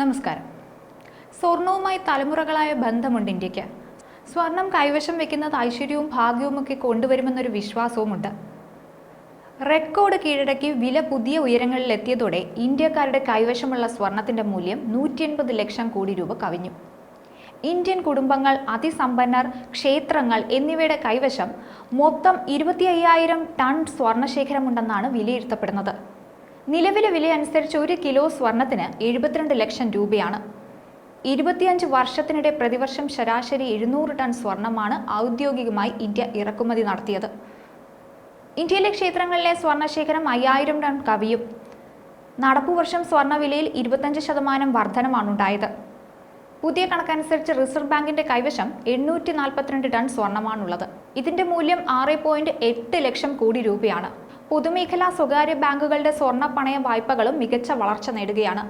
നമസ്കാരം. സ്വർണവുമായി തലമുറകളായ ബന്ധമുണ്ട് ഇന്ത്യക്ക്. സ്വർണം കൈവശം വെക്കുന്നത് ഐശ്വര്യവും ഭാഗ്യവുമൊക്കെ കൊണ്ടുവരുമെന്നൊരു വിശ്വാസവുമുണ്ട്. റെക്കോർഡ് കീഴടക്കി വില പുതിയ ഉയരങ്ങളിലെത്തിയതോടെ ഇന്ത്യക്കാരുടെ കൈവശമുള്ള സ്വർണത്തിന്റെ മൂല്യം 180 ലക്ഷം കോടി രൂപ കവിഞ്ഞു. ഇന്ത്യൻ കുടുംബങ്ങൾ, അതിസമ്പന്നർ, ക്ഷേത്രങ്ങൾ എന്നിവയുടെ കൈവശം മൊത്തം 25,000 ടൺ സ്വർണശേഖരമുണ്ടെന്നാണ് വിലയിരുത്തപ്പെടുന്നത്. നിലവിലെ വില അനുസരിച്ച് 1 കിലോ സ്വർണത്തിന് 72 ലക്ഷം രൂപയാണ്. 25 വർഷത്തിനിടെ പ്രതിവർഷം ശരാശരി 700 ടൺ സ്വർണമാണ് ഔദ്യോഗികമായി ഇന്ത്യ ഇറക്കുമതി നടത്തിയത്. ഇന്ത്യയിലെ ക്ഷേത്രങ്ങളിലെ സ്വർണശേഖരം 5000 ടൺ കവിയും. നടപ്പുവർഷം സ്വർണവിലയിൽ 25% വർധനമാണുണ്ടായത്. പുതിയ കണക്കനുസരിച്ച് റിസർവ് ബാങ്കിന്റെ കൈവശം 842 ടൺ സ്വർണമാണുള്ളത്. ഇതിന്റെ മൂല്യം 6.8 ലക്ഷം കോടി രൂപയാണ്. പൊതുമേഖലാ സ്വകാര്യ ബാങ്കുകളുടെ സ്വർണ്ണ പണയ വായ്പകളും മികച്ച വളർച്ച നേടുകയാണ്.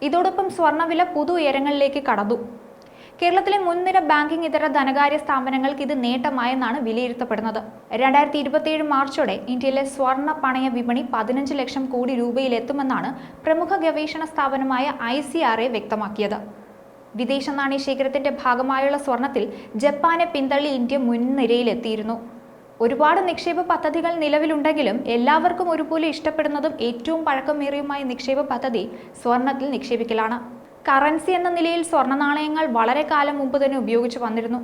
ഇതോടൊപ്പം സ്വർണ്ണവില പുതു ഉയരങ്ങളിലേക്ക് കടന്നു. കേരളത്തിലെ മുൻനിര ബാങ്കിംഗ് ഇതര ധനകാര്യ സ്ഥാപനങ്ങൾക്ക് ഇത് നേട്ടമായെന്നാണ് വിലയിരുത്തപ്പെടുന്നത്. 2027 മാർച്ചോടെ ഇന്ത്യയിലെ സ്വർണ്ണ പണയ വിപണി 15 ലക്ഷം കോടി രൂപയിലെത്തുമെന്നാണ് പ്രമുഖ ഗവേഷണ സ്ഥാപനമായ ICRA വ്യക്തമാക്കിയത്. വിദേശ നാണയ ശേഖരത്തിന്റെ ഭാഗമായുള്ള സ്വർണത്തിൽ ജപ്പാനെ പിന്തള്ളി ഇന്ത്യ മുൻനിരയിലെത്തിയിരുന്നു. ഒരുപാട് നിക്ഷേപ പദ്ധതികൾ നിലവിലുണ്ടെങ്കിലും എല്ലാവർക്കും ഒരുപോലെ ഇഷ്ടപ്പെടുന്നതും ഏറ്റവും പഴക്കമേറിയുമായ നിക്ഷേപ പദ്ധതി സ്വർണത്തിൽ നിക്ഷേപിക്കലാണ്. കറൻസി എന്ന നിലയിൽ സ്വർണ്ണ നാണയങ്ങൾ വളരെ കാലം മുമ്പ് തന്നെ ഉപയോഗിച്ചു വന്നിരുന്നു.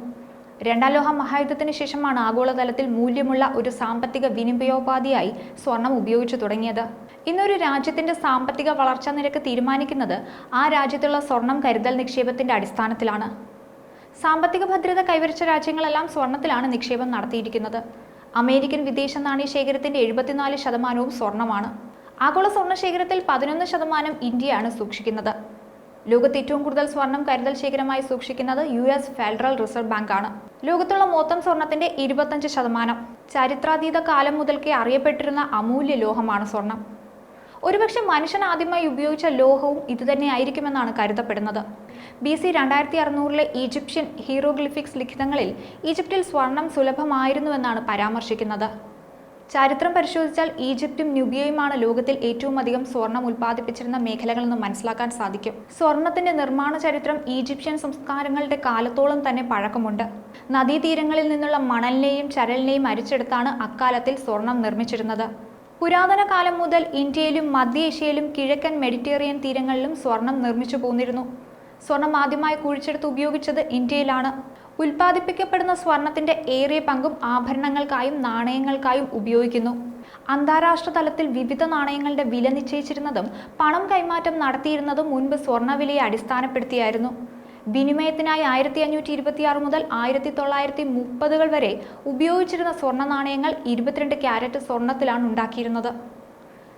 രണ്ടാം ലോക മഹായുദ്ധത്തിന് ശേഷമാണ് ആഗോളതലത്തിൽ മൂല്യമുള്ള ഒരു സാമ്പത്തിക വിനിമയോപാധിയായി സ്വർണം ഉപയോഗിച്ചു തുടങ്ങിയത്. ഇന്നൊരു രാജ്യത്തിന്റെ സാമ്പത്തിക വളർച്ചാ നിരക്ക് തീരുമാനിക്കുന്നത് ആ രാജ്യത്തുള്ള സ്വർണം കരുതൽ നിക്ഷേപത്തിന്റെ അടിസ്ഥാനത്തിലാണ്. സാമ്പത്തിക ഭദ്രത കൈവരിച്ച രാജ്യങ്ങളെല്ലാം സ്വർണത്തിലാണ് നിക്ഷേപം നടത്തിയിരിക്കുന്നത്. അമേരിക്കൻ വിദേശ നാണയ ശേഖരത്തിന്റെ 74% സ്വർണമാണ്. ആഗോള സ്വർണ്ണ ശേഖരത്തിൽ 11% ഇന്ത്യയാണ് സൂക്ഷിക്കുന്നത്. ലോകത്ത് ഏറ്റവും കൂടുതൽ സ്വർണം കരുതൽ ശേഖരമായി സൂക്ഷിക്കുന്നത് US ഫെഡറൽ റിസർവ് ബാങ്ക് ആണ്. ലോകത്തുള്ള മൊത്തം സ്വർണത്തിന്റെ 25%. ചരിത്രാതീത കാലം മുതൽക്കേ അറിയപ്പെട്ടിരുന്ന അമൂല്യ ലോഹമാണ് സ്വർണം. ഒരുപക്ഷെ മനുഷ്യൻ ആദ്യമായി ഉപയോഗിച്ച ലോഹവും ഇതുതന്നെയായിരിക്കുമെന്നാണ് കരുതപ്പെടുന്നത്. BC 2600 ഈജിപ്ഷ്യൻ ഹീറോഗ്ലിഫിക്സ് ലിഖിതങ്ങളിൽ ഈജിപ്തിൽ സ്വർണം സുലഭമായിരുന്നുവെന്നാണ് പരാമർശിക്കുന്നത്. ചരിത്രം പരിശോധിച്ചാൽ ഈജിപ്തും ന്യൂബിയയുമാണ് ലോകത്തിൽ ഏറ്റവും അധികം സ്വർണം ഉൽപ്പാദിപ്പിച്ചിരുന്ന മേഖലകളെന്ന് മനസ്സിലാക്കാൻ സാധിക്കും. സ്വർണത്തിന്റെ നിർമ്മാണ ചരിത്രം ഈജിപ്ഷ്യൻ സംസ്കാരങ്ങളുടെ കാലത്തോളം തന്നെ പഴക്കമുണ്ട്. നദീതീരങ്ങളിൽ നിന്നുള്ള മണലിനെയും ചരലിനെയും അരിച്ചെടുത്താണ് അക്കാലത്തിൽ സ്വർണം നിർമ്മിച്ചിരുന്നത്. പുരാതന കാലം മുതൽ ഇന്ത്യയിലും മധ്യേഷ്യയിലും കിഴക്കൻ മെഡിറ്ററേനിയൻ തീരങ്ങളിലും സ്വർണം നിർമ്മിച്ചു പോന്നിരുന്നു. സ്വർണം ആദ്യമായി കുഴിച്ചെടുത്ത് ഉപയോഗിച്ചത് ഇന്ത്യയിലാണ്. ഉൽപ്പാദിപ്പിക്കപ്പെടുന്ന സ്വർണത്തിന്റെ ഏറിയ പങ്കും ആഭരണങ്ങൾക്കായും നാണയങ്ങൾക്കായും ഉപയോഗിക്കുന്നു. അന്താരാഷ്ട്ര തലത്തിൽ വിവിധ നാണയങ്ങളുടെ വില നിശ്ചയിച്ചിരുന്നതും പണം കൈമാറ്റം നടത്തിയിരുന്നതും മുൻപ് സ്വർണ്ണവിലയെ അടിസ്ഥാനപ്പെടുത്തിയായിരുന്നു. വിനിമയത്തിനായി 1526 മുതൽ 1930 വരെ ഉപയോഗിച്ചിരുന്ന സ്വർണ്ണ നാണയങ്ങൾ 22 കാരറ്റ് സ്വർണത്തിലാണ് ഉണ്ടാക്കിയിരുന്നത്.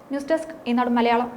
ന്യൂസ് ഡെസ്ക് ഈനാട് മലയാളം.